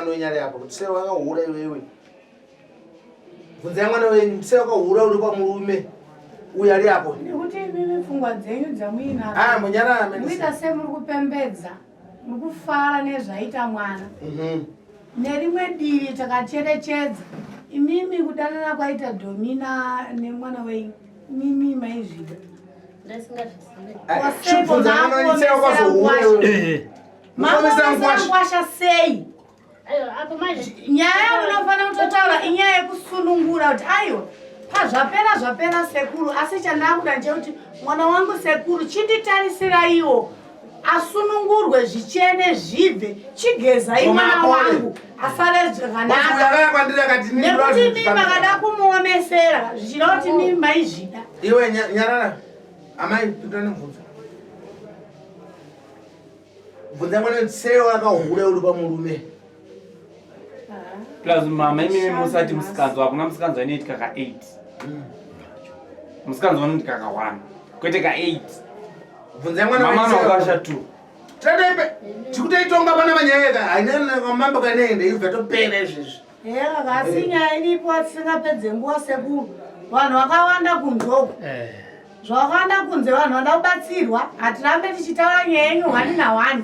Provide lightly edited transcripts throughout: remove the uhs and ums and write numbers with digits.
mwana wenyara yapo kuti sei wakahura iwewe. Bvunzai mwana wenyu sei wakahura uri pamurume uyu ari apo. Nekuti mimi pfungwa dzenyu dzamuina. Munyara muita semuri kupembedza mukufara nezvaita mwana. Nerimwe divi takacherechedza imimi kudanana kwaita Domina nemwana wenyu mimi maizvida. Makwasha sei? Nyaya unofana kutotaura inyaya yekusunungura kuti aiwa zvapera sekuru asi chandakuda ndechekuti mwana wangu sekuru chinditarisira iwo asunungurwe zvichene zvibve chigezai mwana wangu asare zvakanaka nekuti mimi makada kumuomesera zvichida kuti mimi maizvida. Iwe Nyarara amai tutane mvunza. Mvunza mwana sei wakahura uri pamurume. Plus mama mimi musati musikanzo hakuna musikanzo anoitika ka 8. Musikanzo anoitika ka 1. Kwete ka 8. Mvunza mwana mama wakasha 2. Tadepe chikutaitonga pana manyayeka haina mambo kanende ibva topera izvizvi. Kasinya ilipo asingapedze nguva sekuru vanhu vakawanda kunzoko. Zvakawanda kunze vanhu vada kubatsirwa hatirambe tichitaura nyaya yenyu 1 na 1.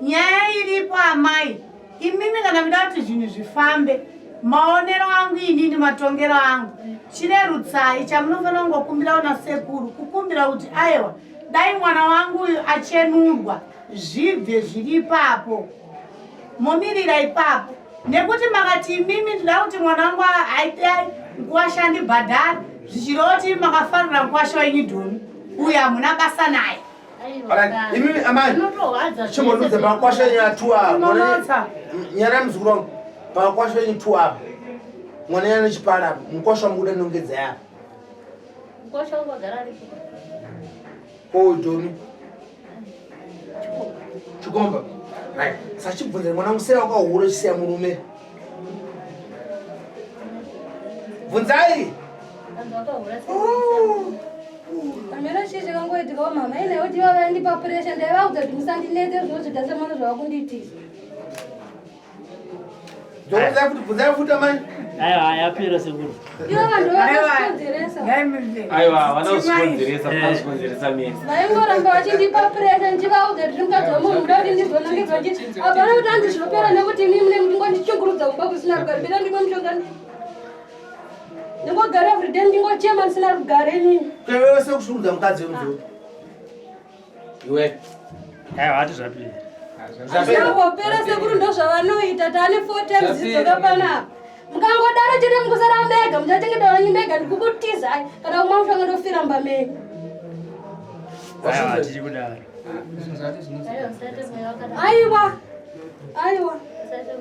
Nyaya iripo amai. Imimi kana muda kuti zvinhu zvifambe maonero angu inini matongero angu chirerutsai chamunofanira kungokumbira una sekuru kukumbira kuti aiwa dai mwana wangu uyu achenurwa zvibve zviri ipapo momirira ipapo nekuti makati imimi ndoda kuti mwana wangu aite nkuwasha ndibhadhari zvichiroti makafanira nkuwasha wenyu Dhomi uyu hamuna basa naye. Imimi amani chimodudze pakwasha yenyu 2 nyara muzukuru wangu pakwasha yenyu 2 apa mwana yana chipara mukosha muda nongedza yapo mukosha wakagara ari Dhomi chikomba right sachibvunza mwana wangu sei wakahura chisiya murume. Bvunzai. Kamera chichi kangoitika wa mama ine kuti vava ndipa pressure ndaivaudza kuti musandinete zvinozvita semwana zvavakunditisa. Bvunzai futi amai. Aiwa yapera sekuru. Ivo vanhu vakakonzeresa. Aiwa vanokonzeresa pazvikonzeresa mimi. Vaingoramba vachindipa pressure ndichivaudza kuti mukadzi wamunhu muda kuti ndizonangedzwa chiti apana kuti hanzi zvinopera nekuti imimi mune ndingondichungurudza kumba kusina rugare pera ndingomushonga ndingogara everyday ndingochema ndisina rugare inini. Wewe sekushungudza mukadzi wemudzoro. Iwe. Aiwa hati zvapera. Zvangopera sekuru ndozvavanoita tane 4 times dzidzoka panapa. Mukangodaro chete mukusara mega muchatengeta vanyu mega ndikukutiza kana kumwa mushonga ndofira mbameni. Aiwa tiri kudaro. Aiwa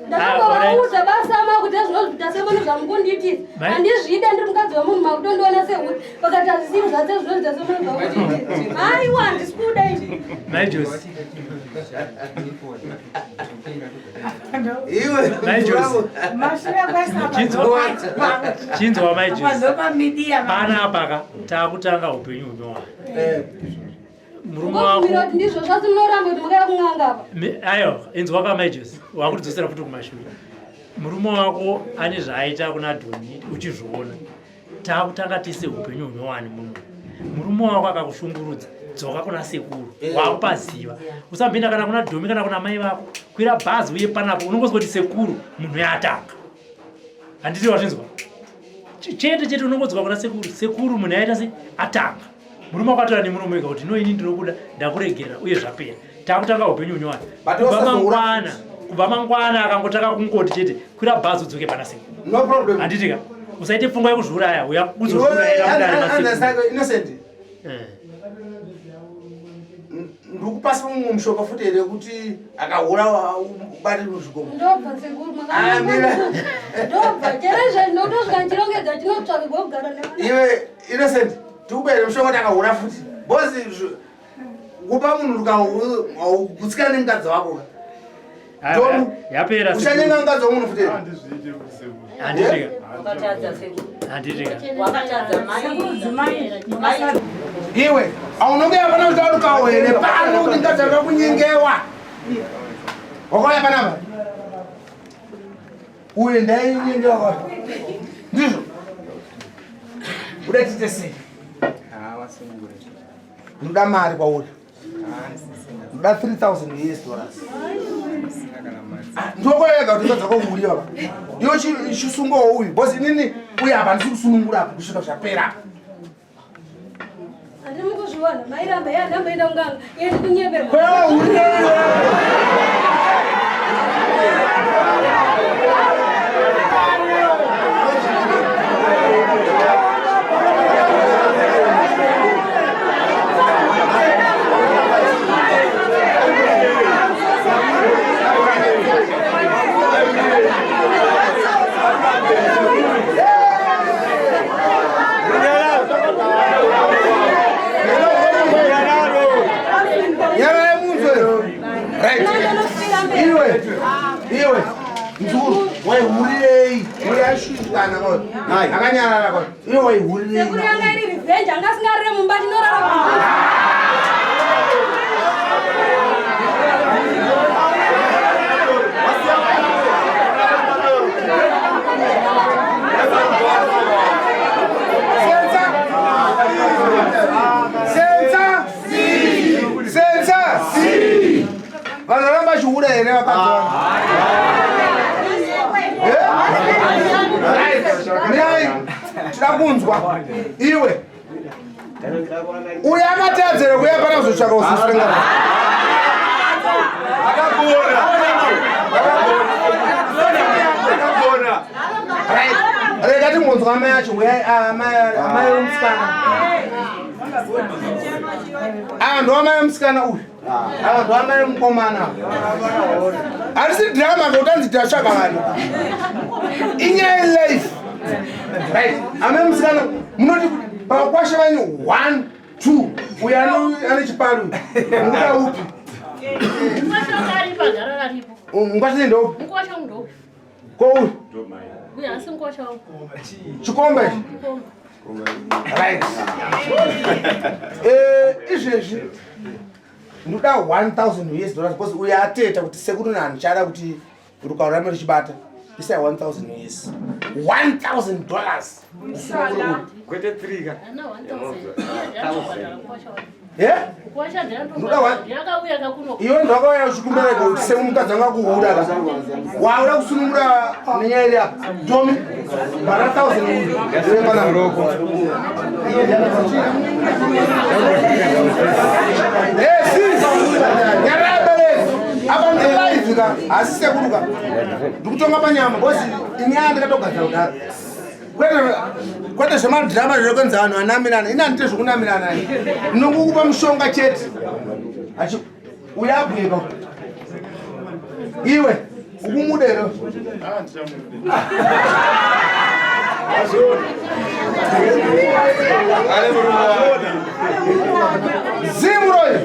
ndakambovauza basa ama kuti zvinozvita semano zvamukunditisa handizvida ndiri mukadzi wamunhu makutondiona sehuti pakati hazisivi zvase zvinozvita semano zvamukunditisa. Aiwa handisi kuda ini Maijosi. Iwe Chinzwa Maijosi. Pana paka takutanga upenyu hunyowani. Murume wako ndizvo zvasi munoramba kuti mukaya kung'anga apa. Aiwa inzwa kaMaijosi wakudzosera futi kumashure. Murume wako ane zvaaita kuna Dhomi uchizviona. Takutanga tise upenyu hunyowani murume wako akakushungurudza dzoka kuna sekuru wakupaziva usambinda kana kuna Dhomi kana kuna mai vako kwira bhazi uye panapo unongozwa kuti sekuru munhu yatanga handiti wazvinzwa chete unongodzwa kuna sekuru munhu yaita se atanga murume wakatora nemurume wega kuti no ini ndinokuda ndakuregerera uye zvapera takutanga upenyu hunyowani kubva mangwana akangotaka kungoti chete kwira bhazi udzoke pana sekuru no problem handitika usaite pfungwa yekuzviuraya uya kuzozviuraya innocent ndikupasa mumwe mushonga futi here kuti akahura ubate muzvikomo ndobva sekuru ndobva cherezve ndotosvika ndichirongedza chinotsvaka kugara iwe innocent tikubayire mushonga kuti akahura futi bozi kupa munhu kutsikana nemukadzi wako yapera uchanyenga mukadzi wamunhu futi here iwe aunonge yapana kuti arukawo here pano kuti mukadzi waka kunyengewa wakauya panapa uye ndainyenga kwa ndizvo udatite sei ndoda mari kwauri ndoda 3000 US dollars ndokoyega kuti tadza kokuuya pa iwo chisungo uyu bosi inini uya apa ndisi kusunungura apa kusvika zvapera handiri mukuzviona mairamba yandamboenda kunganga iye ndikunyeperwa iwe nzuru waihurei uyashikana kwa akanyarara kwa iwe waihurei sekuri yanga iri revenge anga singarire mumba tinorara vanoramba chiuda here vakadzona tida kunzwa iwe uyo akatadzere kuya pana kuzotsvaka usisenga rega timbonzwa amai acho amai omusikana ndo amai omusikana uyu ndo amai omukomana harisi drama kautanzi tatsvaka vanhu inyaya life right amai omusikana munoti pakwasha vanyu 1 2 uyu ane chiparo nguda upi ngwasindoupi kouyu chikomba ichi right izvezvi ndoda 1000 US dollars because uya ateta kuti sekuti nani chada kuti rukaurame richibata isa 1000 US 1000 dollars kwete 3 ka iwe ndakauya uchikumbireka kuti semukadzi anga kuhuda ka wauda kusunungura nenyaya iri apa tomi bara 1000 iwepanaroko yaraberezi apa ndiraizika asi sekuruka ndikutonga panyama bosi inyaya ndikatogadzira kudaro kwete zvemadhirama zvinokwenza vanhu anamirana ina ndite zvokunamirana ndinokukupa mushonga chete uya abweka iwe ukumudero zimuroyo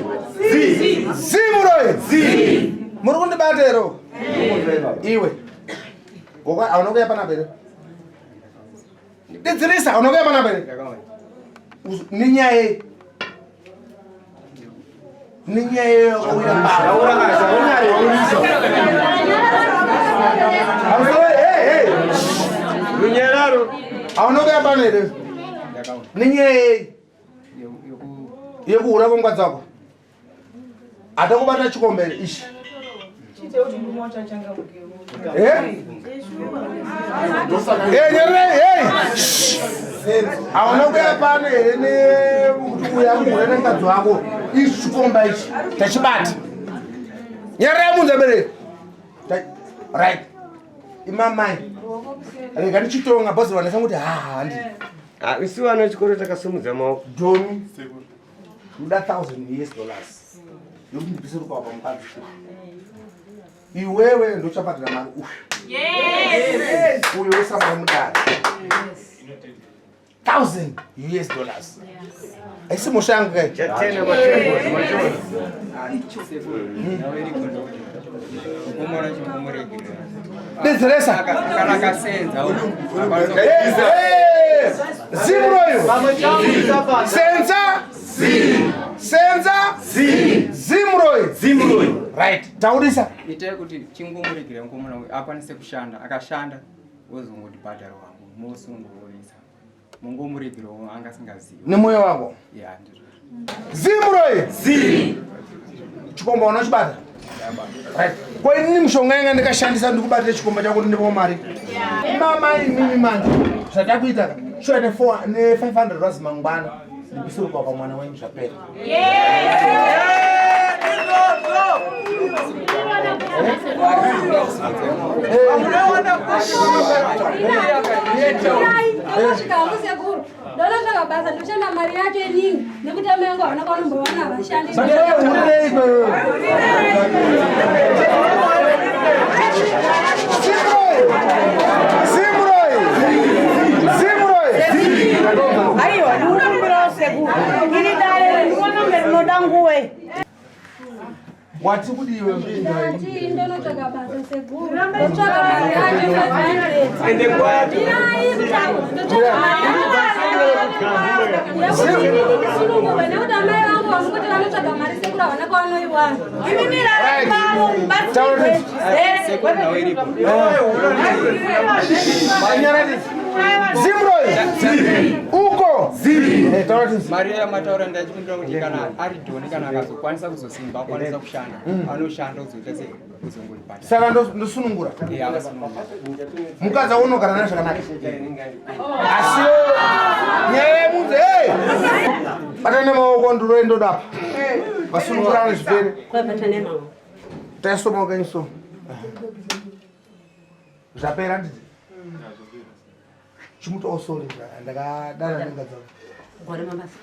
muri kundibatero iwe aunokuya panapere dedzeresa unokuya panapere ninyaya aunokuya panere ninyaya yekuhura kwengwa dzako atakubata chikombere ichi aunokuya pano here nekuti uya kuhura nengadzi wako ichi chikomba ichi tachibata nyara yamunza bereki right imamai rega ndichitonga bhozi vanesa kuti hahandi isi vana chikoro takasumudza maoko domi ndoda 1000 US dollars yokuti ndipise rukawa pamukadzi iwewe ndochapadira mari uyu wesamai mudari 1000 US dollars aisi moshangu kai dedzeresa zimuroyo senza zimuroyo Right. Taurisa. Itai kuti chingomurigire ngomuna akwanise kushanda, akashanda wozongoti bhadharo wangu mosungurisa. Mungomurigire angasingazivi. Nemoyo wako. Yeah, ndizvo. Zimroye. Zi. Chikomba unachibata. Right. Kwa nini mshonga yanga ndikashandisa ndikubatira chikomba chako ndipo mari? Mama mimi manje. Zvatakuita sure ne 500 rand mangwana. Ndikusuka kwa mwana wenyu zvapera. Ndona zvakabasa ndochana mari yacho iningi nekuti amengo havana kwanombowana vashandi. Aiwa, ndinombirawo sekuru. Iri dare ndinonombe rinoda nguwe. Wati kuti iwe Ati ndonotsvaka basa sekuru. Ndotsvaka mari yacho 500. Ende kwati. Ai kutawo ndotsvaka mari yacho. Yakuti nekuti amai vangu vamukuti vanotsvaga mari sekuru havana kwavanoiwana. Imi mirari mavo mubatsirwe. Sekuru nawe iripo. Zimroye. Uko. Taurisa. Mari yamataura ndachipindura kuti kana ari dhoni kana akazokwanisa kuzosimba akwanisa kushanda anoshanda uzoita sekuzongolibhadhara. Saka ndosunungura. Mukadzi unogara naye zvakanaka. Asi nyaya yemunze batane maoko nduroendo dapa. Vasunungurane zvipere. Kwa batane maoko. Taisoma kanyi so. Zvapera nditi. Chimuto osori ndakadana nengadza. Gore mabasa.